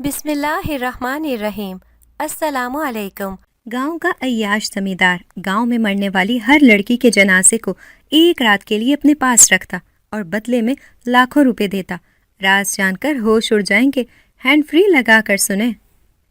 بسم اللہ الرحمن الرحیم۔ السلام علیکم۔ گاؤں کا عیاش زمیندار گاؤں میں مرنے والی ہر لڑکی کے جنازے کو ایک رات کے لیے اپنے پاس رکھتا اور بدلے میں لاکھوں روپے دیتا۔ راز جان کر ہوش اڑ جائیں گے، ہینڈ فری لگا کر سنیں۔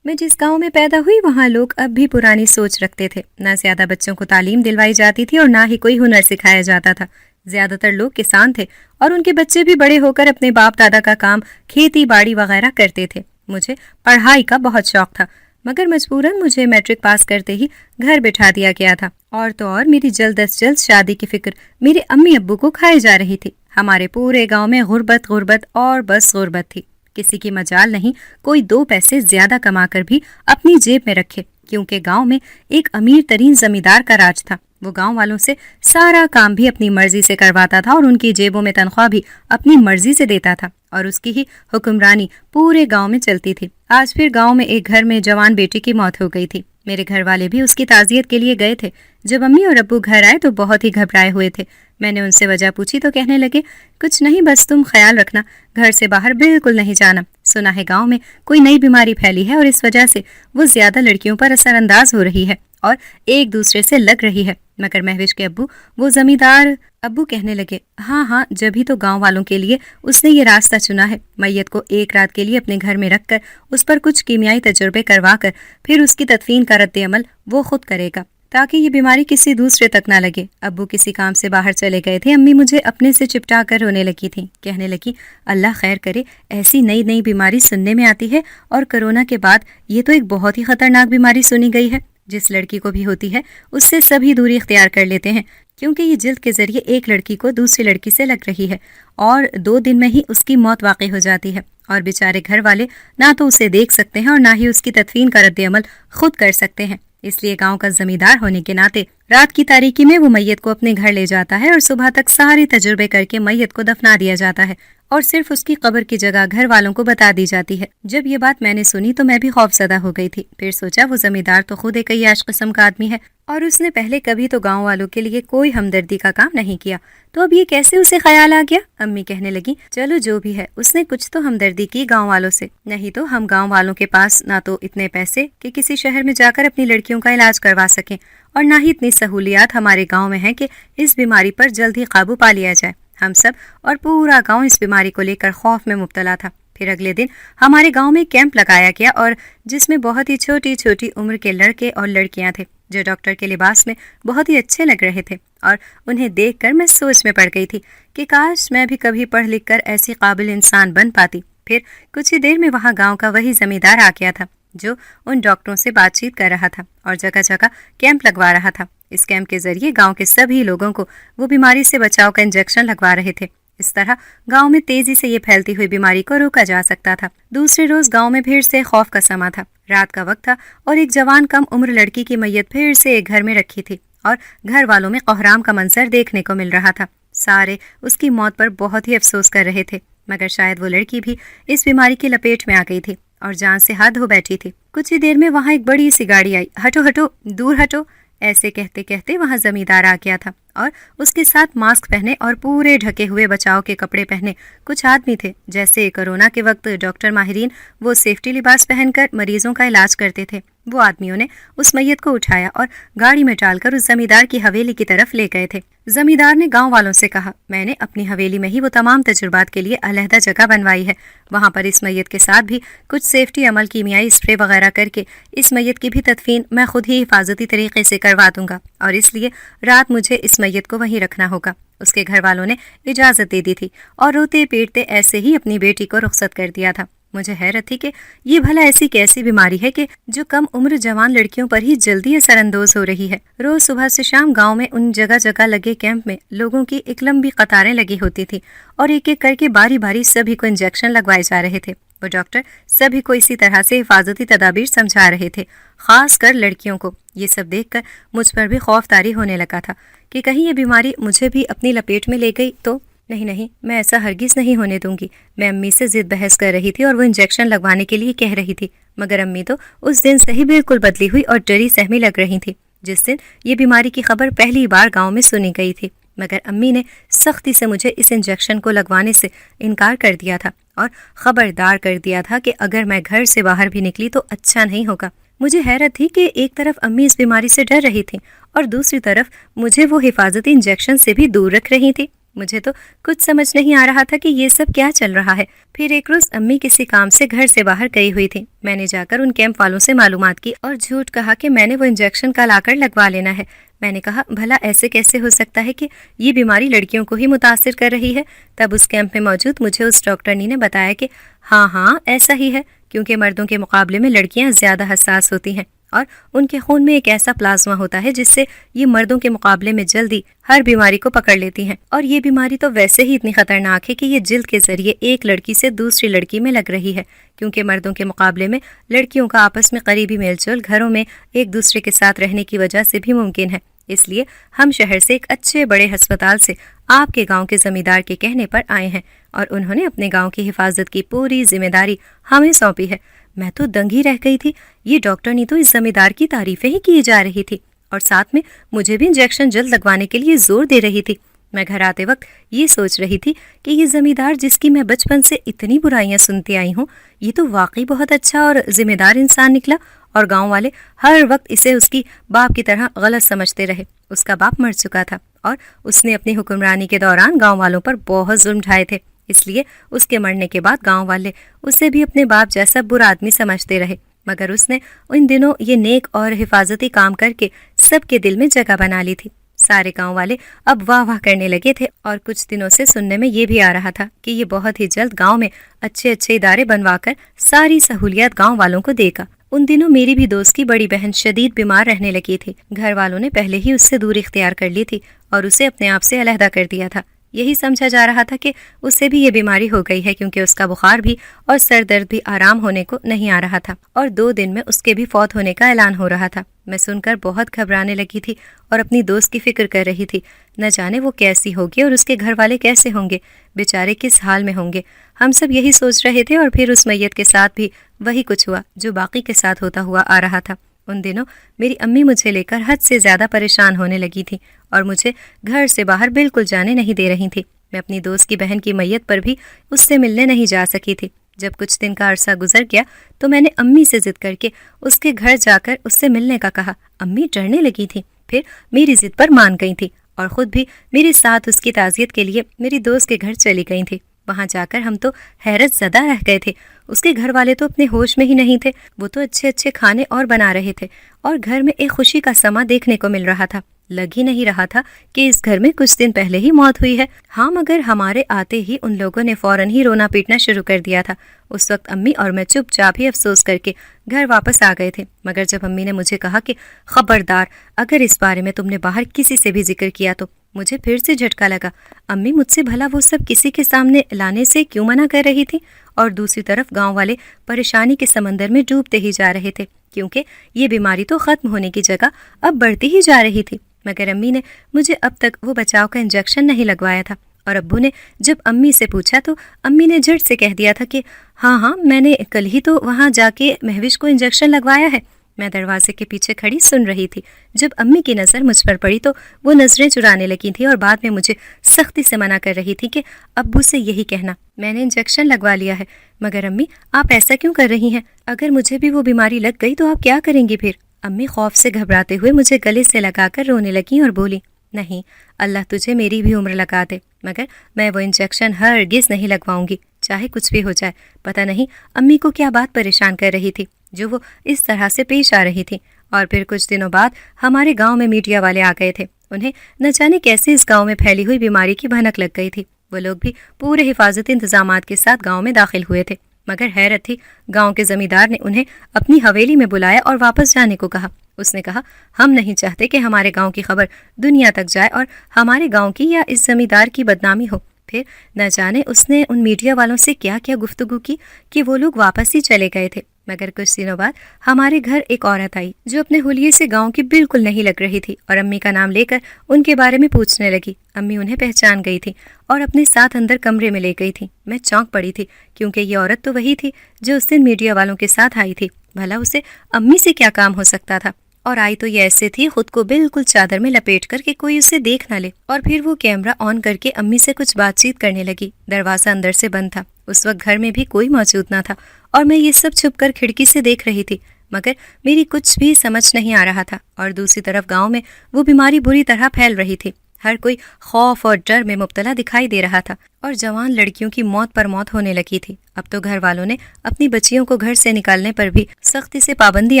میں جس گاؤں میں پیدا ہوئی وہاں لوگ اب بھی پرانی سوچ رکھتے تھے۔ نہ زیادہ بچوں کو تعلیم دلوائی جاتی تھی اور نہ ہی کوئی ہنر سکھایا جاتا تھا۔ زیادہ تر لوگ کسان تھے اور ان کے بچے بھی بڑے ہو کر اپنے باپ دادا کا کام کھیتی باڑی وغیرہ کرتے تھے۔ مجھے پڑھائی کا بہت شوق تھا، مگر مجبوراً مجھے میٹرک پاس کرتے ہی گھر بٹھا دیا گیا تھا۔ اور تو اور میری جلد از جلد شادی کی فکر میرے امی ابو کو کھائے جا رہی تھی۔ ہمارے پورے گاؤں میں غربت اور بس غربت تھی۔ کسی کی مجال نہیں کوئی 2 پیسے زیادہ کما کر بھی اپنی جیب میں رکھے، کیونکہ گاؤں میں ایک امیر ترین زمیندار کا راج تھا۔ وہ گاؤں والوں سے سارا کام بھی اپنی مرضی سے کرواتا تھا اور ان کی جیبوں میں تنخواہ بھی اپنی مرضی سے دیتا تھا، اور اس کی ہی حکمرانی پورے گاؤں میں چلتی تھی۔ آج پھر گاؤں میں ایک گھر میں جوان بیٹی کی موت ہو گئی تھی۔ میرے گھر والے بھی اس کی تعزیت کے لیے گئے تھے۔ جب امی اور ابو گھر آئے تو بہت ہی گھبرائے ہوئے تھے۔ میں نے ان سے وجہ پوچھی تو کہنے لگے، کچھ نہیں، بس تم خیال رکھنا، گھر سے باہر بالکل نہیں جانا۔ سنا ہے گاؤں میں کوئی نئی بیماری پھیلی ہے اور اس وجہ سے وہ زیادہ لڑکیوں پر اثر انداز ہو رہی ہے اور ایک دوسرے سے لگ رہی ہے۔ مگر مہوش کے ابو، وہ زمیندار ابو، کہنے لگے، ہاں جبھی تو گاؤں والوں کے لیے اس نے یہ راستہ چنا ہے۔ میت کو ایک رات کے لیے اپنے گھر میں رکھ کر اس پر کچھ کیمیائی تجربے کروا کر پھر اس کی تدفین کا رد عمل وہ خود کرے گا، تاکہ یہ بیماری کسی دوسرے تک نہ لگے۔ ابو کسی کام سے باہر چلے گئے تھے۔ امی مجھے اپنے سے چپٹا کر رونے لگی تھی، کہنے لگی، اللہ خیر کرے، ایسی نئی بیماری سننے میں آتی ہے، اور کرونا کے بعد یہ تو ایک بہت ہی خطرناک بیماری سنی گئی ہے۔ جس لڑکی کو بھی ہوتی ہے اس سے سبھی دوری اختیار کر لیتے ہیں، کیونکہ یہ جلد کے ذریعے ایک لڑکی کو دوسری لڑکی سے لگ رہی ہے، اور 2 دن میں ہی اس کی موت واقع ہو جاتی ہے، اور بیچارے گھر والے نہ تو اسے دیکھ سکتے ہیں اور نہ ہی اس کی تدفین کا رد عمل خود کر سکتے ہیں۔ اس لیے گاؤں کا زمیندار ہونے کے ناطے رات کی تاریکی میں وہ میت کو اپنے گھر لے جاتا ہے اور صبح تک سارے تجربے کر کے میت کو دفنا دیا جاتا ہے، اور صرف اس کی قبر کی جگہ گھر والوں کو بتا دی جاتی ہے۔ جب یہ بات میں نے سنی تو میں بھی خوف زدہ ہو گئی تھی۔ پھر سوچا وہ زمیندار تو خود ایک عیاش قسم کا آدمی ہے، اور اس نے پہلے کبھی تو گاؤں والوں کے لیے کوئی ہمدردی کا کام نہیں کیا، تو اب یہ کیسے اسے خیال آ گیا؟ امی کہنے لگی، چلو جو بھی ہے، اس نے کچھ تو ہمدردی کی گاؤں والوں سے، نہیں تو ہم گاؤں والوں کے پاس نہ تو اتنے پیسے کہ کسی شہر میں جا کر اپنی لڑکیوں کا علاج کروا سکیں، اور نہ ہی اتنی سہولیات ہمارے گاؤں میں ہیں کہ اس بیماری پر جلد ہی قابو پا لیا جائے۔ ہم سب اور پورا گاؤں اس بیماری کو لے کر خوف میں مبتلا تھا۔ پھر اگلے دن ہمارے گاؤں میں کیمپ لگایا گیا، اور جس میں بہت ہی چھوٹی عمر کے لڑکے اور لڑکیاں تھے، جو ڈاکٹر کے لباس میں بہت ہی اچھے لگ رہے تھے، اور انہیں دیکھ کر میں سوچ میں پڑ گئی تھی کہ کاش میں بھی کبھی پڑھ لکھ کر ایسی قابل انسان بن پاتی۔ پھر کچھ ہی دیر میں وہاں گاؤں کا وہی زمیندار آ گیا تھا، جو ان ڈاکٹروں سے بات چیت کر رہا تھا اور جگہ جگہ کیمپ لگوا رہا تھا۔ اس کیمپ کے ذریعے گاؤں کے سبھی لوگوں کو وہ بیماری سے بچاؤ کا انجیکشن لگوا رہے تھے۔ اس طرح گاؤں میں تیزی سے یہ پھیلتی ہوئی بیماری کو روکا جا سکتا تھا۔ دوسرے روز گاؤں میں پھر سے خوف کا سما تھا۔ رات کا وقت تھا اور ایک جوان کم عمر لڑکی کی میت پھر سے ایک گھر میں رکھی تھی، اور گھر والوں میں کوہرام کا منظر دیکھنے کو مل رہا تھا۔ سارے اس کی موت پر بہت ہی افسوس کر رہے تھے، مگر شاید وہ لڑکی بھی اس بیماری کی لپیٹ میں آ گئی تھی اور جان سے ہاتھ دھو بیٹھی تھی۔ کچھ ہی دیر میں وہاں ایک بڑی سی گاڑی آئی۔ ہٹو دور ہٹو، ایسے کہتے کہتے وہاں زمیندار آ گیا تھا، اور اس کے ساتھ ماسک پہنے اور پورے ڈھکے ہوئے بچاؤ کے کپڑے پہنے کچھ آدمی تھے، جیسے کرونا کے وقت ڈاکٹر ماہرین وہ سیفٹی لباس پہن کر مریضوں کا علاج کرتے تھے۔ وہ آدمیوں نے اس میت کو اٹھایا اور گاڑی میں ڈال کر اس زمیندار کی حویلی کی طرف لے گئے تھے۔ زمیندار نے گاؤں والوں سے کہا، میں نے اپنی حویلی میں ہی وہ تمام تجربات کے لیے علیحدہ جگہ بنوائی ہے، وہاں پر اس میت کے ساتھ بھی کچھ سیفٹی عمل، کیمیائی اسپرے وغیرہ کر کے اس میت کی بھی تدفین میں خود ہی حفاظتی طریقے سے کروا دوں گا، اور اس لیے رات مجھے اس میت کو وہیں رکھنا ہوگا۔ اس کے گھر والوں نے اجازت دے دی تھی اور روتے پیٹتے ایسے ہی اپنی بیٹی کو رخصت کر دیا تھا۔ مجھے حیرت تھی کہ یہ بھلا ایسی کیسی بیماری ہے کہ جو کم عمر جوان لڑکیوں پر ہی جلدی اثر اندوز ہو رہی ہے۔ روز صبح سے شام گاؤں میں ان جگہ جگہ لگے کیمپ میں لوگوں کی ایک لمبی قطاریں لگی ہوتی تھی، اور ایک ایک کر کے باری باری سبھی کو انجیکشن لگوائے جا رہے تھے۔ وہ ڈاکٹر سبھی کو اسی طرح سے حفاظتی تدابیر سمجھا رہے تھے، خاص کر لڑکیوں کو۔ یہ سب دیکھ کر مجھ پر بھی خوف طاری ہونے لگا تھا کہ کہیں یہ بیماری مجھے بھی اپنی لپیٹ میں لے گئی تو نہیں، میں ایسا ہرگز نہیں ہونے دوں گی۔ میں امی سے ضد بحث کر رہی تھی اور وہ انجیکشن لگوانے کے لیے کہہ رہی تھی، مگر امی تو اس دن سے ہی بالکل بدلی ہوئی اور ڈری سہمی لگ رہی تھی، جس دن یہ بیماری کی خبر پہلی بار گاؤں میں سنی گئی تھی۔ مگر امی نے سختی سے مجھے اس انجیکشن کو لگوانے سے انکار کر دیا تھا اور خبردار کر دیا تھا کہ اگر میں گھر سے باہر بھی نکلی تو اچھا نہیں ہوگا۔ مجھے حیرت تھی کہ ایک طرف امی اس بیماری سے ڈر رہی تھیں اور دوسری طرف مجھے وہ حفاظتی انجیکشن سے بھی دور رکھ رہی تھی۔ مجھے تو کچھ سمجھ نہیں آ رہا تھا کہ یہ سب کیا چل رہا ہے۔ پھر ایک روز امی کسی کام سے گھر سے باہر گئی ہوئی تھی۔ میں نے جا کر ان کیمپ والوں سے معلومات کی اور جھوٹ کہا کہ میں نے وہ انجیکشن کل آ کر لگوا لینا ہے۔ میں نے کہا بھلا ایسے کیسے ہو سکتا ہے کہ یہ بیماری لڑکیوں کو ہی متاثر کر رہی ہے؟ تب اس کیمپ میں موجود مجھے اس ڈاکٹرنی نے بتایا کہ ہاں ایسا ہی ہے، کیونکہ مردوں کے مقابلے میں لڑکیاں زیادہ حساس ہوتی ہیں اور ان کے خون میں ایک ایسا پلازما ہوتا ہے جس سے یہ مردوں کے مقابلے میں جلدی ہر بیماری کو پکڑ لیتی ہیں، اور یہ بیماری تو ویسے ہی اتنی خطرناک ہے کہ یہ جلد کے ذریعے ایک لڑکی سے دوسری لڑکی میں لگ رہی ہے، کیونکہ مردوں کے مقابلے میں لڑکیوں کا آپس میں قریبی میل جول گھروں میں ایک دوسرے کے ساتھ رہنے کی وجہ سے بھی ممکن ہے۔ اس لیے ہم شہر سے ایک اچھے بڑے ہسپتال سے آپ کے گاؤں کے زمیندار کے کہنے پر آئے ہیں اور انہوں نے اپنے گاؤں کی حفاظت کی پوری ذمہ داری ہمیں سونپی ہے۔ میں تو دنگ ہی رہ گئی تھی۔ یہ ڈاکٹرنی تو اس زمیندار کی تعریفیں ہی کی جا رہی تھی اور ساتھ میں مجھے بھی انجیکشن جلد لگوانے کے لیے زور دے رہی تھی۔ میں گھر آتے وقت یہ سوچ رہی تھی کہ یہ زمیندار جس کی میں بچپن سے اتنی برائیاں سنتی آئی ہوں، یہ تو واقعی بہت اچھا اور ذمہ دار انسان نکلا، اور گاؤں والے ہر وقت اسے اس کی باپ کی طرح غلط سمجھتے رہے۔ اس کا باپ مر چکا تھا اور اس نے اپنی حکمرانی کے دوران گاؤں والوں پر بہت ظلم ڈھائے تھے، اس لیے اس کے مرنے کے بعد گاؤں والے اسے بھی اپنے باپ جیسا برا آدمی سمجھتے رہے، مگر اس نے ان دنوں یہ نیک اور حفاظتی کام کر کے سب کے دل میں جگہ بنا لی تھی۔ سارے گاؤں والے اب واہ واہ کرنے لگے تھے، اور کچھ دنوں سے سننے میں یہ بھی آ رہا تھا کہ یہ بہت ہی جلد گاؤں میں اچھے ادارے بنوا کر ساری سہولیات گاؤں والوں کو دے گا۔ ان دنوں میری بھی دوست کی بڑی بہن شدید بیمار رہنے لگی تھی۔ گھر والوں نے پہلے ہی اس سے دوری اختیار کر لی تھی اور اسے اپنے آپ سے علیحدہ کر دیا تھا۔ یہی سمجھا جا رہا تھا کہ اسے بھی یہ بیماری ہو گئی ہے، کیونکہ اس کا بخار بھی اور سر درد بھی آرام ہونے کو نہیں آ رہا تھا، اور 2 دن میں اس کے بھی فوت ہونے کا اعلان ہو رہا تھا۔ میں سن کر بہت گھبرانے لگی تھی اور اپنی دوست کی فکر کر رہی تھی۔ نہ جانے وہ کیسی ہوگی اور اس کے گھر والے کیسے ہوں گے، بیچارے کس حال میں ہوں گے۔ ہم سب یہی سوچ رہے تھے، اور پھر اس میت کے ساتھ بھی وہی کچھ ہوا جو باقی کے ساتھ ہوتا ہوا آ رہا تھا۔ ان دنوں میری امی مجھے لے کر حد سے زیادہ پریشان ہونے لگی تھی اور مجھے گھر سے باہر بالکل جانے نہیں دے رہی تھی۔ میں اپنی دوست کی بہن کی میت پر بھی اس سے ملنے نہیں جا سکی تھی۔ جب کچھ دن کا عرصہ گزر گیا تو میں نے امی سے ضد کر کے اس کے گھر جا کر اس سے ملنے کا کہا۔ امی ڈرنے لگی تھی، پھر میری ضد پر مان گئی تھی اور خود بھی میرے ساتھ اس کی تعزیت کے لیے میری دوست کے گھر چلی گئی تھی۔ وہاں جا کر ہم تو حیرت زدہ رہ گئے تھے۔ اس کے گھر والے تو اپنے ہوش میں ہی نہیں تھے، وہ تو اچھے اچھے کھانے اور بنا رہے تھے اور گھر میں ایک خوشی کا سما دیکھنے کو مل رہا تھا۔ لگ ہی نہیں رہا تھا کہ اس گھر میں کچھ دن پہلے ہی موت ہوئی ہے۔ ہاں، مگر ہمارے آتے ہی ان لوگوں نے فوراً ہی رونا پیٹنا شروع کر دیا تھا۔ اس وقت امی اور میں چپ چاپ ہی افسوس کر کے گھر واپس آ گئے تھے، مگر جب امی نے مجھے کہا کہ خبردار اگر اس بارے میں تم نے باہر کسی سے بھی ذکر کیا تو مجھے پھر سے جھٹکا لگا۔ امی مجھ سے بھلا وہ سب کسی کے سامنے لانے سے کیوں منع کر رہی تھی؟ اور دوسری طرف گاؤں والے پریشانی کے سمندر میں ڈوبتے ہی جا رہے تھے، کیونکہ یہ بیماری تو ختم ہونے کی جگہ اب بڑھتی ہی جا رہی تھی۔ مگر امی نے مجھے اب تک وہ بچاؤ کا انجیکشن نہیں لگوایا تھا، اور ابو نے جب امی سے پوچھا تو امی نے جھٹ سے کہہ دیا تھا کہ ہاں میں نے کل ہی تو وہاں جا کے مہوش کو انجیکشن لگوایا ہے۔ میں دروازے کے پیچھے کھڑی سن رہی تھی۔ جب امی کی نظر مجھ پر پڑی تو وہ نظریں چرانے لگی تھی اور بعد میں مجھے سختی سے منع کر رہی تھی کہ ابو سے یہی کہنا میں نے انجیکشن لگوا لیا ہے۔ مگر امی آپ ایسا کیوں کر رہی ہیں؟ اگر مجھے بھی وہ بیماری لگ گئی تو آپ کیا کریں گی پھر؟ امی خوف سے گھبراتے ہوئے مجھے گلے سے لگا کر رونے لگیں اور بولی، نہیں، اللہ تجھے میری بھی عمر لگا دے، مگر میں وہ انجیکشن ہرگز نہیں لگواؤں گی، چاہے کچھ بھی ہو جائے۔ پتہ نہیں امی کو کیا بات پریشان کر رہی تھی جو وہ اس طرح سے پیش آ رہی تھی۔ اور پھر کچھ دنوں بعد ہمارے گاؤں میں میڈیا والے آ گئے تھے۔ انہیں نہ جانے کیسے اس گاؤں میں پھیلی ہوئی بیماری کی بھنک لگ گئی تھی۔ وہ لوگ بھی پورے حفاظتی انتظامات کے ساتھ گاؤں میں داخل ہوئے تھے، مگر حیرت تھی، گاؤں کے زمیندار نے انہیں اپنی حویلی میں بلایا اور واپس جانے کو کہا۔ اس نے کہا، ہم نہیں چاہتے کہ ہمارے گاؤں کی خبر دنیا تک جائے اور ہمارے گاؤں کی یا اس زمیندار کی بدنامی ہو۔ پھر نہ جانے اس نے ان میڈیا والوں سے کیا کیا گفتگو کی کہ وہ لوگ واپس ہی چلے گئے تھے۔ مگر کچھ دنوں بعد ہمارے گھر ایک عورت آئی جو اپنے حلیے سے گاؤں کی بالکل نہیں لگ رہی تھی اور امی کا نام لے کر ان کے بارے میں پوچھنے لگی۔ امی انہیں پہچان گئی تھی اور اپنے ساتھ اندر کمرے میں لے گئی تھی۔ میں چونک پڑی تھی، کیونکہ یہ عورت تو وہی تھی جو اس دن میڈیا والوں کے ساتھ آئی تھی۔ بھلا اسے امی سے کیا کام ہو سکتا تھا؟ اور آئی تو یہ ایسے تھی خود کو بالکل چادر میں لپیٹ کر کہ کوئی اسے دیکھ نہ لے، اور پھر وہ کیمرہ آن کر کے امی سے کچھ بات چیت کرنے لگی۔ دروازہ اندر سے بند تھا، اس وقت گھر میں بھی کوئی موجود نہ تھا، اور میں یہ سب چھپ کر کھڑکی سے دیکھ رہی تھی، مگر میری کچھ بھی سمجھ نہیں آ رہا تھا۔ اور دوسری طرف گاؤں میں وہ بیماری بری طرح پھیل رہی تھی، ہر کوئی خوف اور ڈر میں مبتلا دکھائی دے رہا تھا، اور جوان لڑکیوں کی موت پر موت ہونے لگی تھی۔ اب تو گھر والوں نے اپنی بچیوں کو گھر سے نکالنے پر بھی سختی سے پابندی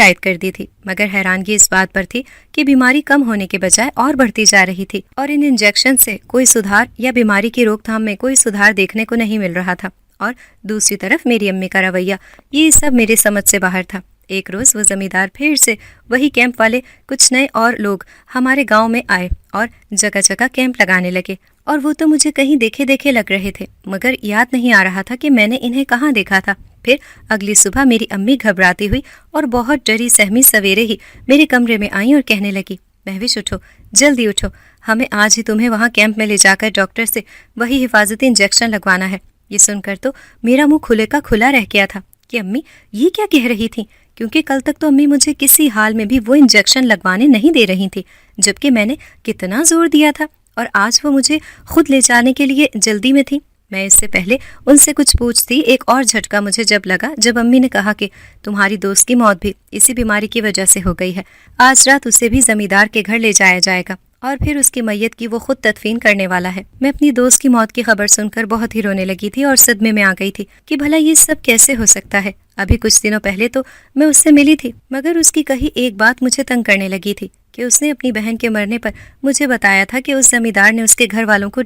عائد کر دی تھی، مگر حیرانگی اس بات پر تھی کہ بیماری کم ہونے کے بجائے اور بڑھتی جا رہی تھی، اور ان انجیکشن سے کوئی سدھار یا بیماری کی روک تھام میں کوئی سدھار دیکھنے کو نہیں مل رہا تھا۔ اور دوسری طرف میری امی کا رویہ، یہ سب میرے سمجھ سے باہر تھا۔ ایک روز وہ زمیندار پھر سے وہی کیمپ والے کچھ نئے اور لوگ ہمارے گاؤں میں آئے اور جگہ جگہ کیمپ لگانے لگے، اور وہ تو مجھے کہیں دیکھے دیکھے لگ رہے تھے، مگر یاد نہیں آ رہا تھا کہ میں نے انہیں کہاں دیکھا تھا۔ پھر اگلی صبح میری امی گھبراتی ہوئی اور بہت ڈری سہمی سویرے ہی میرے کمرے میں آئیں اور کہنے لگی، مہوش اٹھو، جلدی اٹھو، ہمیں آج ہی تمہیں وہاں کیمپ میں لے جا کر ڈاکٹر سے وہی حفاظتی انجیکشن لگوانا ہے۔ یہ سن کر تو میرا منہ کھلے کا کھلا رہ گیا تھا کہ امی یہ کیا کہہ رہی تھیں، کیونکہ کل تک تو امی مجھے کسی حال میں بھی وہ انجیکشن لگوانے نہیں دے رہی تھی، جبکہ میں نے کتنا زور دیا تھا، اور آج وہ مجھے خود لے جانے کے لیے جلدی میں تھی۔ میں اس سے پہلے ان سے کچھ پوچھتی، ایک اور جھٹکا مجھے جب لگا جب امی نے کہا کہ تمہاری دوست کی موت بھی اسی بیماری کی وجہ سے ہو گئی ہے، آج رات اسے بھی زمیندار کے گھر لے جایا جائے گا، اور پھر اس کی میت کی وہ خود تدفین کرنے والا ہے۔ میں اپنی دوست کی موت کی خبر سن کر بہت ہی رونے لگی تھی اور صدمے میں آ گئی تھی کہ بھلا یہ سب کیسے ہو سکتا ہے۔ ابھی کچھ دنوں پہلے تو میں اس سے ملی تھی، مگر اس کی کہی ایک بات مجھے تنگ کرنے لگی تھی کہ اس نے اپنی بہن کے مرنے پر مجھے بتایا تھا کہ اس زمیندار نے اس کے گھر والوں کو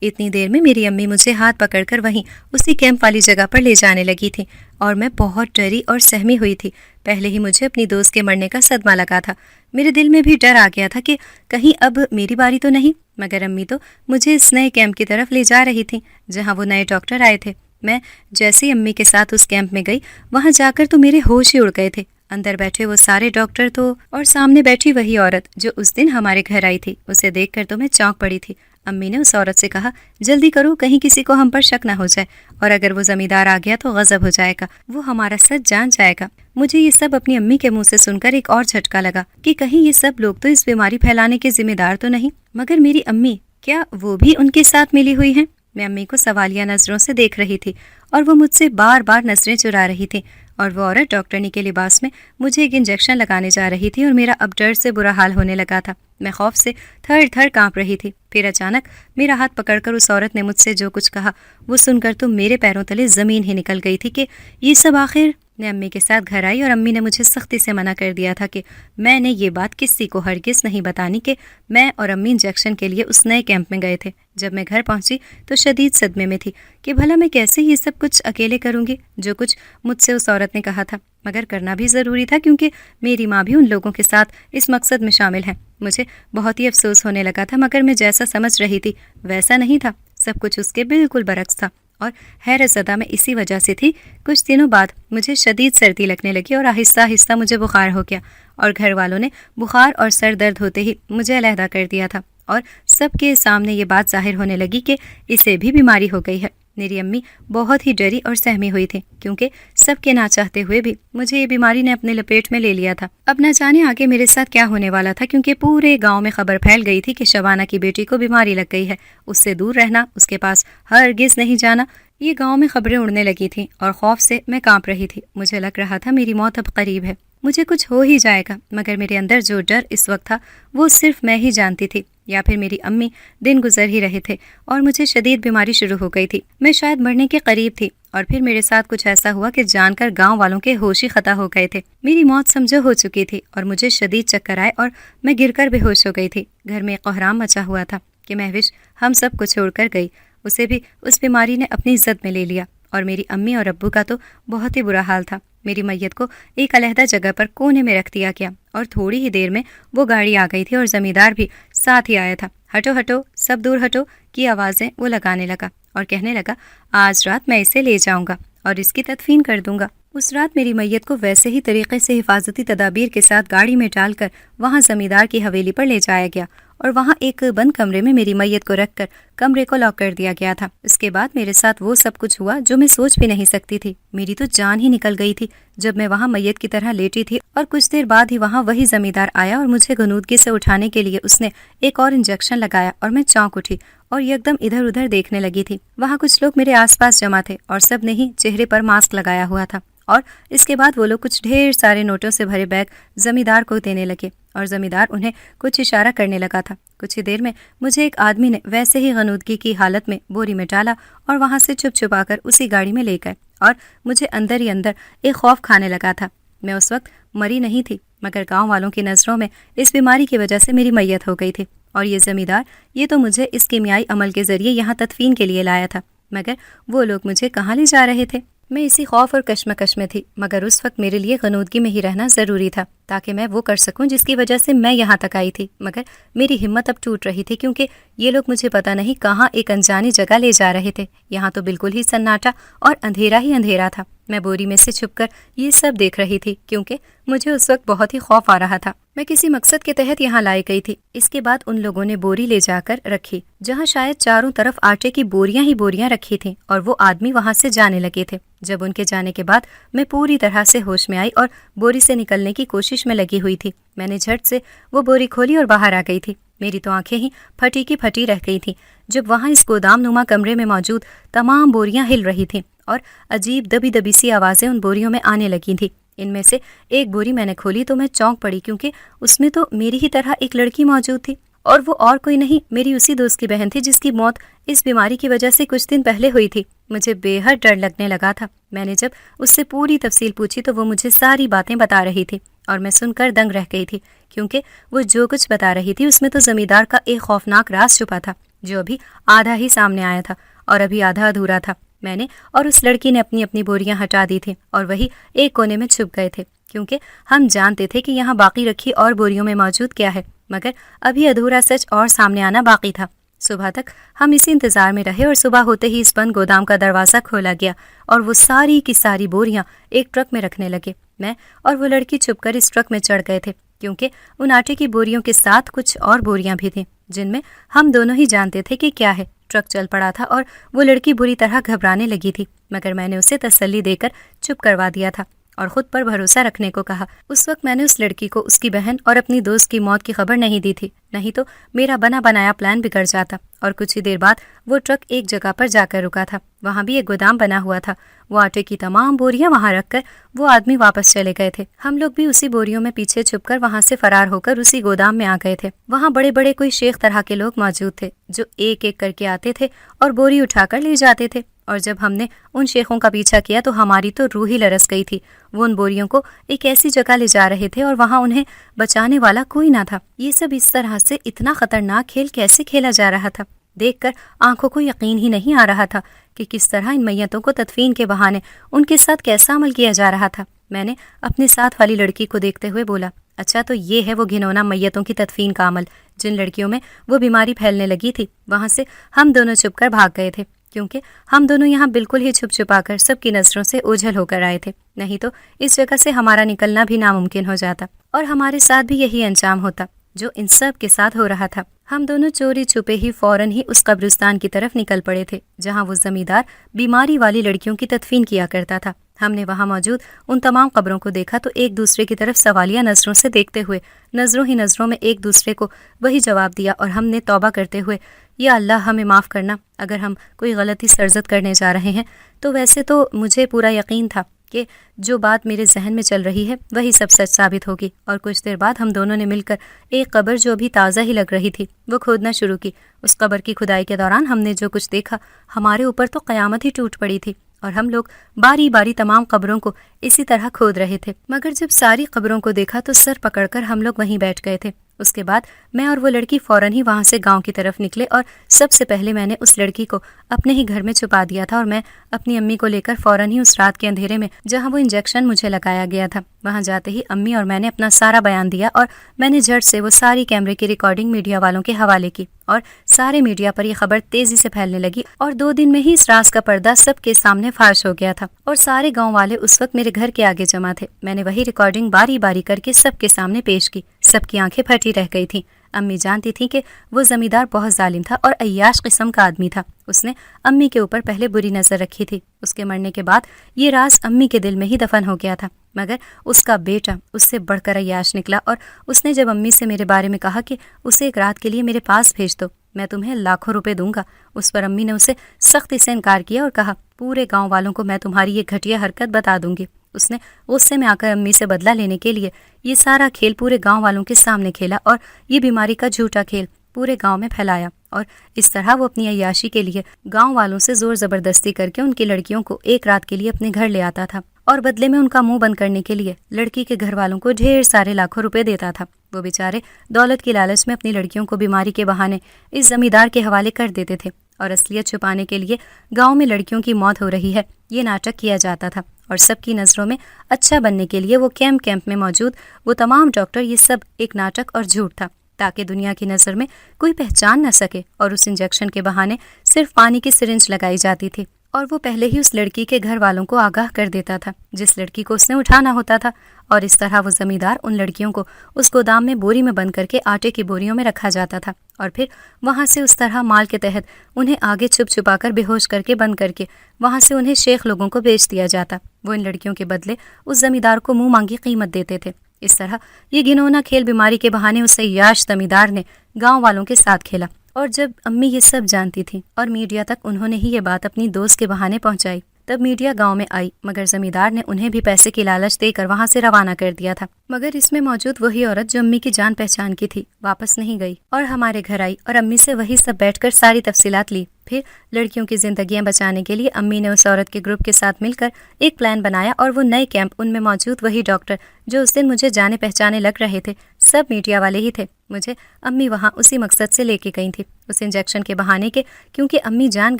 اتنی دیر میں میری امی مجھے ہاتھ پکڑ کر وہیں اسی کیمپ والی جگہ پر لے جانے لگی تھی، اور میں بہت ڈری اور سہمی ہوئی تھی۔ پہلے ہی مجھے اپنی دوست کے مرنے کا صدمہ لگا تھا، میرے دل میں بھی ڈر آ گیا تھا کہ کہیں اب میری باری تو نہیں، مگر امی تو مجھے اس نئے کیمپ کی طرف لے جا رہی تھیں جہاں وہ نئے ڈاکٹر آئے تھے۔ میں جیسے ہی امی کے ساتھ اس کیمپ میں گئی، وہاں جا کر تو میرے ہوش ہی اڑ گئے تھے۔ اندر بیٹھے وہ سارے ڈاکٹر تو، اور سامنے بیٹھی وہی عورت جو اس دن ہمارے گھر آئی تھی، اسے دیکھ کر تو میں چونک پڑی تھی۔ امی نے اس عورت سے کہا، جلدی کرو، کہیں کسی کو ہم پر شک نہ ہو جائے، اور اگر وہ زمیندار آ گیا تو غضب ہو جائے گا، وہ ہمارا سچ جان جائے گا۔ مجھے یہ سب اپنی امی کے منہ سے سن کر ایک اور جھٹکا لگا کہ کہیں یہ سب لوگ تو اس بیماری پھیلانے کے ذمہ دار تو نہیں، مگر میری امی کیا وہ بھی ان کے ساتھ ملی ہوئی ہیں؟ میں امی کو سوالیہ نظروں سے دیکھ رہی تھی، اور وہ مجھ سے بار بار نظریں چرا رہی تھی، اور وہ عورت ڈاکٹرنی کے لباس میں مجھے ایک انجیکشن لگانے جا رہی تھی، اور میرا اب ڈر سے برا حال ہونے لگا تھا۔ میں خوف سے تھر تھر کانپ رہی تھی۔ پھر اچانک میرا ہاتھ پکڑ کر اس عورت نے مجھ سے جو کچھ کہا، وہ سن کر تو میرے پیروں تلے زمین ہی نکل گئی تھی کہ یہ سب آخر۔ میں امی کے ساتھ گھر آئی، اور امی نے مجھے سختی سے منع کر دیا تھا کہ میں نے یہ بات کسی کو ہرگز نہیں بتانی کہ میں اور امی انجیکشن کے لیے اس نئے کیمپ میں گئے تھے۔ جب میں گھر پہنچی تو شدید صدمے میں تھی کہ بھلا میں کیسے یہ سب کچھ اکیلے کروں گی جو کچھ مجھ سے اس عورت نے کہا تھا، مگر کرنا بھی ضروری تھا کیونکہ میری ماں بھی ان لوگوں کے ساتھ اس مقصد میں شامل ہے۔ مجھے بہت ہی افسوس ہونے لگا تھا، مگر میں جیسا سمجھ رہی تھی ویسا نہیں تھا، سب کچھ اس کے بالکل برعکس تھا، اور حیرت زدہ میں اسی وجہ سے تھی۔ کچھ دنوں بعد مجھے شدید سردی لگنے لگی، اور آہستہ آہستہ مجھے بخار ہو گیا، اور گھر والوں نے بخار اور سر درد ہوتے ہی مجھے علیحدہ کر دیا تھا، اور سب کے سامنے یہ بات ظاہر ہونے لگی کہ اسے بھی بیماری ہو گئی ہے۔ میری امی بہت ہی ڈری اور سہمی ہوئی تھی کیونکہ سب کے نہ چاہتے ہوئے بھی مجھے یہ بیماری نے اپنے لپیٹ میں لے لیا تھا۔ اب نہ جانے آگے میرے ساتھ کیا ہونے والا تھا، کیونکہ پورے گاؤں میں خبر پھیل گئی تھی کہ شبانہ کی بیٹی کو بیماری لگ گئی ہے، اس سے دور رہنا، اس کے پاس ہرگز نہیں جانا۔ یہ گاؤں میں خبریں اڑنے لگی تھیں، اور خوف سے میں کانپ رہی تھی۔ مجھے لگ رہا تھا میری موت اب قریب ہے، مجھے کچھ ہو ہی جائے گا، مگر میرے اندر جو ڈر اس وقت تھا وہ صرف میں ہی جانتی تھی، یا پھر میری امی دن گزر ہی رہے تھے اور مجھے شدید بیماری شروع ہو گئی تھی۔ میں شاید مرنے کے قریب تھی، اور پھر میرے ساتھ کچھ ایسا ہوا کہ جان کر گاؤں والوں کے ہوش ہی خطا ہو گئے تھے۔ میری موت سمجھو ہو چکی تھی، اور مجھے شدید چکر آئے اور میں گر کر بے ہوش ہو گئی تھی۔ گھر میں قہرام مچا ہوا تھا کہ مہوش ہم سب کو چھوڑ کر گئی، اسے بھی اس بیماری نے اپنی زد میں لے لیا، اور میری امی اور ابو کا تو بہت ہی برا حال تھا۔ میری میت کو ایک علیحدہ جگہ پر کونے میں رکھ دیا گیا، اور تھوڑی ہی دیر میں وہ گاڑی آ گئی تھی، اور زمیندار بھی ساتھ ہی آیا تھا۔ ہٹو ہٹو، سب دور ہٹو کی آوازیں وہ لگانے لگا، اور کہنے لگا، آج رات میں اسے لے جاؤں گا اور اس کی تدفین کر دوں گا۔ اس رات میری میت کو ویسے ہی طریقے سے حفاظتی تدابیر کے ساتھ گاڑی میں ڈال کر وہاں زمیندار کی حویلی پر لے جایا گیا، اور وہاں ایک بند کمرے میں میری میت کو رکھ کر کمرے کو لاک کر دیا گیا تھا۔ اس کے بعد میرے ساتھ وہ سب کچھ ہوا جو میں سوچ بھی نہیں سکتی تھی۔ میری تو جان ہی نکل گئی تھی جب میں وہاں میت کی طرح لیٹی تھی، اور کچھ دیر بعد ہی وہاں وہی زمیندار آیا اور مجھے غنودگی سے اٹھانے کے لیے اس نے ایک اور انجیکشن لگایا اور میں چونک اٹھی اور یکدم ادھر ادھر دیکھنے لگی تھی۔ وہاں کچھ لوگ میرے آس پاس جمع تھے اور سب نے ہی چہرے پر ماسک لگایا ہوا تھا، اور اس کے بعد وہ لوگ کچھ ڈھیر سارے نوٹوں سے بھرے بیگ زمیندار کو دینے لگے اور زمیندار انہیں کچھ اشارہ کرنے لگا تھا۔ کچھ ہی دیر میں مجھے ایک آدمی نے ویسے ہی غنودگی کی حالت میں بوری میں ڈالا اور وہاں سے چھپ چھپا کر اسی گاڑی میں لے گئے، اور مجھے اندر ہی اندر ایک خوف کھانے لگا تھا۔ میں اس وقت مری نہیں تھی، مگر گاؤں والوں کی نظروں میں اس بیماری کی وجہ سے میری میت ہو گئی تھی، اور یہ زمیندار یہ تو مجھے اس کیمیائی عمل کے ذریعے یہاں تدفین کے لیے لایا تھا، مگر وہ لوگ مجھے کہاں لے جا رہے تھے؟ میں اسی خوف اور کشمکش میں تھی، مگر اس وقت میرے لیے غنودگی میں ہی رہنا ضروری تھا تاکہ میں وہ کر سکوں جس کی وجہ سے میں یہاں تک آئی تھی۔ مگر میری ہمت اب ٹوٹ رہی تھی کیونکہ یہ لوگ مجھے پتہ نہیں کہاں ایک انجانی جگہ لے جا رہے تھے۔ یہاں تو بالکل ہی سناٹا اور اندھیرا ہی اندھیرا تھا۔ میں بوری میں سے چھپ کر یہ سب دیکھ رہی تھی کیونکہ مجھے اس وقت بہت ہی خوف آ رہا تھا۔ میں کسی مقصد کے تحت یہاں لائی گئی تھی۔ اس کے بعد ان لوگوں نے بوری لے جا کر رکھی جہاں شاید چاروں طرف آٹے کی بوریاں ہی بوریاں رکھی تھیں، اور وہ آدمی وہاں سے جانے لگے تھے۔ جب ان کے جانے کے بعد میں پوری طرح سے ہوش میں آئی اور بوری سے نکلنے کی کوشش میں لگی ہوئی تھی۔ میں نے جھٹ سے وہ بوری کھولی اور باہر آ گئی تھی۔ میری تو آنکھیں ہی پھٹی کی پھٹی رہ گئی تھیں جب وہاں اس گودام نما کمرے میں موجود تمام بوریاں ہل رہی تھیں اور عجیب دبی دبی سی آوازیں ان بوریوں میں آنے لگی تھیں۔ ان میں سے ایک بوری میں نے کھولی تو میں چونک پڑی کیونکہ اس میں تو میری ہی طرح ایک لڑکی موجود تھی، اور وہ اور کوئی نہیں، میری اسی دوست کی بہن تھی جس کی موت اس بیماری کی وجہ سے کچھ دن پہلے ہوئی تھی۔ مجھے بے حد ڈر لگنے لگا تھا۔ میں نے جب اس سے پوری تفصیل پوچھی تو وہ مجھے ساری باتیں بتا رہی تھی، اور میں سن کر دنگ رہ گئی تھی کیونکہ وہ جو کچھ بتا رہی تھی اس میں تو زمیندار کا ایک خوفناک راز چھپا تھا جو ابھی آدھا ہی سامنے آیا تھا اور ابھی آدھا ادھورا تھا۔ میں نے اور اس لڑکی نے اپنی اپنی بوریاں ہٹا دی تھیں اور وہی ایک کونے میں چھپ گئے تھے کیونکہ ہم جانتے تھے کہ یہاں باقی رکھی اور بوریوں میں موجود کیا ہے، مگر ابھی ادھورا سچ اور سامنے آنا باقی تھا۔ صبح تک ہم اسی انتظار میں رہے اور صبح ہوتے ہی اس بند گودام کا دروازہ کھولا گیا اور وہ ساری کی ساری بوریاں ایک ٹرک میں رکھنے لگے۔ میں اور وہ لڑکی چھپ کر اس ٹرک میں چڑھ گئے تھے کیونکہ ان آٹے کی بوریوں کے ساتھ کچھ اور بوریاں بھی تھیں جن میں ہم دونوں ہی جانتے تھے کہ کیا ہے۔ ٹرک چل پڑا تھا اور وہ لڑکی بری طرح گھبرانے لگی تھی، مگر میں نے اسے تسلی دے کر چپ کروا دیا تھا اور خود پر بھروسہ رکھنے کو کہا۔ اس وقت میں نے اس لڑکی کو اس کی بہن اور اپنی دوست کی موت کی خبر نہیں دی تھی، نہیں تو میرا بنا بنایا پلان بگڑ جاتا۔ اور کچھ ہی دیر بعد وہ ٹرک ایک جگہ پر جا کر رکا تھا، وہاں بھی ایک گودام بنا ہوا تھا۔ وہ آٹے کی تمام بوریاں وہاں رکھ کر وہ آدمی واپس چلے گئے تھے۔ ہم لوگ بھی اسی بوریوں میں پیچھے چھپ کر وہاں سے فرار ہو کر اسی گودام میں آ گئے تھے۔ وہاں بڑے بڑے کوئی شیخ طرح کے لوگ موجود تھے جو ایک ایک کر کے آتے تھے اور بوری اٹھا کر لے جاتے تھے، اور جب ہم نے ان شیخوں کا پیچھا کیا تو ہماری تو روح ہی لرز گئی تھی۔ وہ ان بوریوں کو ایک ایسی جگہ لے جا رہے تھے اور وہاں انہیں بچانے والا کوئی نہ تھا۔ یہ سب اس طرح سے اتنا خطرناک کھیل کیسے کھیلا جا رہا تھا؟ دیکھ کر آنکھوں کو یقین ہی نہیں آ رہا تھا کہ کس طرح ان میتوں کو تدفین کے بہانے ان کے ساتھ کیسا عمل کیا جا رہا تھا۔ میں نے اپنے ساتھ والی لڑکی کو دیکھتے ہوئے بولا، اچھا تو یہ ہے وہ گھنونا میتوں کی تدفین کا عمل۔ جن لڑکیوں میں وہ بیماری پھیلنے لگی تھی وہاں سے ہم دونوں چھپ کر بھاگ گئے تھے کیونکہ ہم دونوں یہاں بالکل ہی چھپ چھپا کر سب کی نظروں سے اوجھل ہو کر آئے تھے، نہیں تو اس جگہ سے ہمارا نکلنا بھی ناممکن ہو جاتا اور ہمارے ساتھ بھی یہی انجام ہوتا جو ان سب کے ساتھ ہو رہا تھا۔ ہم دونوں چوری چھپے ہی فوراً ہی اس قبرستان کی طرف نکل پڑے تھے جہاں وہ زمیندار بیماری والی لڑکیوں کی تدفین کیا کرتا تھا۔ ہم نے وہاں موجود ان تمام قبروں کو دیکھا تو ایک دوسرے کی طرف سوالیہ نظروں سے دیکھتے ہوئے نظروں ہی نظروں میں ایک دوسرے کو وہی جواب دیا، اور ہم نے توبہ کرتے ہوئے، یا اللہ ہمیں معاف کرنا اگر ہم کوئی غلطی سرزد کرنے جا رہے ہیں۔ تو ویسے تو مجھے پورا یقین تھا کہ جو بات میرے ذہن میں چل رہی ہے وہی سب سچ ثابت ہوگی، اور کچھ دیر بعد ہم دونوں نے مل کر ایک قبر جو بھی تازہ ہی لگ رہی تھی وہ کھودنا شروع کی۔ اس قبر کی کھدائی کے دوران ہم نے جو کچھ دیکھا ہمارے اوپر تو قیامت ہی ٹوٹ پڑی تھی، اور ہم لوگ باری باری تمام قبروں کو اسی طرح کھود رہے تھے، مگر جب ساری قبروں کو دیکھا تو سر پکڑ کر ہم لوگ وہیں بیٹھ گئے تھے۔ اس کے بعد میں اور وہ لڑکی فوراً ہی وہاں سے گاؤں کی طرف نکلے، اور سب سے پہلے میں نے اس لڑکی کو اپنے ہی گھر میں چھپا دیا تھا، اور میں اپنی امی کو لے کر فوراً ہی اس رات کے اندھیرے میں جہاں وہ انجیکشن مجھے لگایا گیا تھا وہاں جاتے ہی امی اور میں نے اپنا سارا بیان دیا، اور میں نے جھٹ سے وہ ساری کیمرے کی ریکارڈنگ میڈیا والوں کے حوالے کی، اور سارے میڈیا پر یہ خبر تیزی سے پھیلنے لگی، اور 2 دن میں ہی اس راز کا پردہ سب کے سامنے فاش ہو گیا تھا، اور سارے گاؤں والے اس وقت میرے گھر کے آگے جمع تھے۔ میں نے وہی ریکارڈنگ باری باری کر کے سب کے سامنے پیش کی۔ سب کی آنکھیں پھٹی رہ گئی تھیں۔ امی جانتی تھیں کہ وہ زمیندار بہت ظالم تھا اور عیاش قسم کا آدمی تھا۔ اس نے امی کے اوپر پہلے بری نظر رکھی تھی۔ اس کے مرنے کے بعد یہ راز امی کے دل میں ہی دفن ہو گیا تھا، مگر اس کا بیٹا اس سے بڑھ کر عیاش نکلا، اور اس نے جب امی سے میرے بارے میں کہا کہ اسے ایک رات کے لیے میرے پاس بھیج دو، میں تمہیں لاکھوں روپے دوں گا، اس پر امی نے اسے سختی سے انکار کیا اور کہا پورے گاؤں والوں کو میں تمہاری یہ گھٹیا حرکت بتا دوں گی۔ اس نے غصے میں آ کر امی سے بدلہ لینے کے لیے یہ سارا کھیل پورے گاؤں والوں کے سامنے کھیلا اور یہ بیماری کا جھوٹا کھیل پورے گاؤں میں پھیلایا، اور اس طرح وہ اپنی عیاشی کے لیے گاؤں والوں سے زور زبردستی کر کے ان کی لڑکیوں کو ایک رات کے لیے اپنے گھر لے آتا تھا، اور بدلے میں ان کا منہ بند کرنے کے لیے لڑکی کے گھر والوں کو ڈھیر سارے لاکھوں روپے دیتا تھا۔ وہ بیچارے دولت کی لالچ میں اپنی لڑکیوں کو بیماری کے بہانے اس زمیندار کے حوالے کر دیتے تھے، اور اصلیت چھپانے کے لیے گاؤں میں لڑکیوں کی موت ہو رہی ہے یہ ناٹک کیا جاتا تھا، اور سب کی نظروں میں اچھا بننے کے لیے وہ کیمپ میں موجود وہ تمام ڈاکٹر، یہ سب ایک ناٹک اور جھوٹ تھا، تاکہ دنیا کی نظر میں کوئی پہچان نہ سکے، اور اس انجیکشن کے بہانے صرف پانی کی سرنج لگائی جاتی تھی، اور وہ پہلے ہی اس لڑکی کے گھر والوں کو آگاہ کر دیتا تھا جس لڑکی کو اس نے اٹھانا ہوتا تھا، اور اس طرح وہ زمیندار ان لڑکیوں کو اس گودام میں بوری میں بند کر کے آٹے کی بوریوں میں رکھا جاتا تھا، اور پھر وہاں سے اس طرح مال کے تحت انہیں آگے چھپا کر بے ہوش کر کے بند کر کے وہاں سے انہیں شیخ لوگوں کو بیچ دیا جاتا۔ وہ ان لڑکیوں کے بدلے اس زمیندار کو منہ مانگی قیمت دیتے تھے۔ اس طرح یہ گھنونا کھیل بیماری کے بہانے اس عیاش زمیندار نے گاؤں والوں کے ساتھ کھیلا، اور جب امی یہ سب جانتی تھی اور میڈیا تک انہوں نے ہی یہ بات اپنی دوست کے بہانے پہنچائی، تب میڈیا گاؤں میں آئی، مگر زمیندار نے انہیں بھی پیسے کی لالچ دے کر وہاں سے روانہ کر دیا تھا۔ مگر اس میں موجود وہی عورت جو امی کی جان پہچان کی تھی واپس نہیں گئی، اور ہمارے گھر آئی اور امی سے وہی سب بیٹھ کر ساری تفصیلات لی۔ پھر لڑکیوں کی زندگیاں بچانے کے لیے امی نے اس عورت کے گروپ کے ساتھ مل کر ایک پلان بنایا، اور وہ نئے کیمپ، ان میں موجود وہی ڈاکٹر جو اس دن مجھے جانے پہچانے لگ رہے تھے، سب میڈیا والے ہی تھے۔ مجھے امی وہاں اسی مقصد سے لے کے گئی تھی، اس انجیکشن کے بہانے کے، کیونکہ امی جان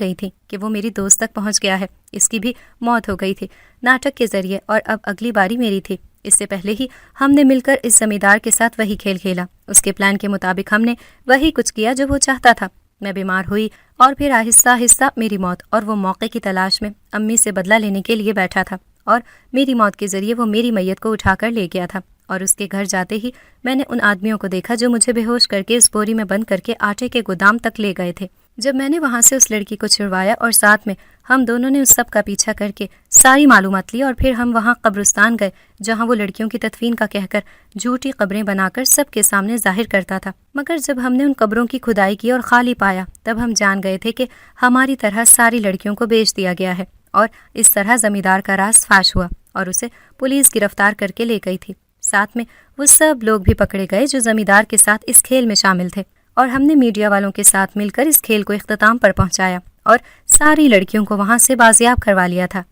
گئی تھی کہ وہ میری دوست تک پہنچ گیا ہے، اس کی بھی موت ہو گئی تھی ناٹک کے ذریعے، اور اب اگلی باری میری تھی۔ اس سے پہلے ہی ہم نے مل کر اس زمیندار کے ساتھ وہی کھیل کھیلا، اس کے پلان کے مطابق ہم نے وہی کچھ کیا جو وہ چاہتا تھا۔ میں بیمار ہوئی، اور پھر آہستہ آہستہ میری موت، اور وہ موقع کی تلاش میں امی سے بدلہ لینے کے لیے بیٹھا تھا، اور میری موت کے ذریعے وہ میری میت کو اٹھا کر لے گیا تھا، اور اس کے گھر جاتے ہی میں نے ان آدمیوں کو دیکھا جو مجھے بے ہوش کر کے اس بوری میں بند کر کے آٹے کے گودام تک لے گئے تھے۔ جب میں نے وہاں سے اس لڑکی کو چھڑوایا اور ساتھ میں ہم دونوں نے اس سب کا پیچھا کر کے ساری معلومات لی، اور پھر ہم وہاں قبرستان گئے جہاں وہ لڑکیوں کی تدفین کا کہہ کر جھوٹی قبریں بنا کر سب کے سامنے ظاہر کرتا تھا، مگر جب ہم نے ان قبروں کی کھدائی کی اور خالی پایا، تب ہم جان گئے تھے کہ ہماری طرح ساری لڑکیوں کو بیچ دیا گیا ہے، اور اس طرح زمیندار کا راز فاش ہوا اور اسے پولیس گرفتار کر کے لے گئی تھی۔ ساتھ میں وہ سب لوگ بھی پکڑے گئے جو زمیندار کے ساتھ اس کھیل میں شامل تھے، اور ہم نے میڈیا والوں کے ساتھ مل کر اس کھیل کو اختتام پر پہنچایا اور ساری لڑکیوں کو وہاں سے بازیاب کروا لیا تھا۔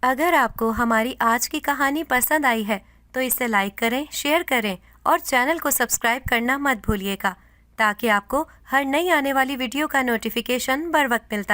اگر آپ کو ہماری آج کی کہانی پسند آئی ہے تو اسے لائک کریں، شیئر کریں، اور چینل کو سبسکرائب کرنا مت بھولیے گا، تاکہ آپ کو ہر نئی آنے والی ویڈیو کا نوٹیفیکیشن بر وقت ملتا رہے۔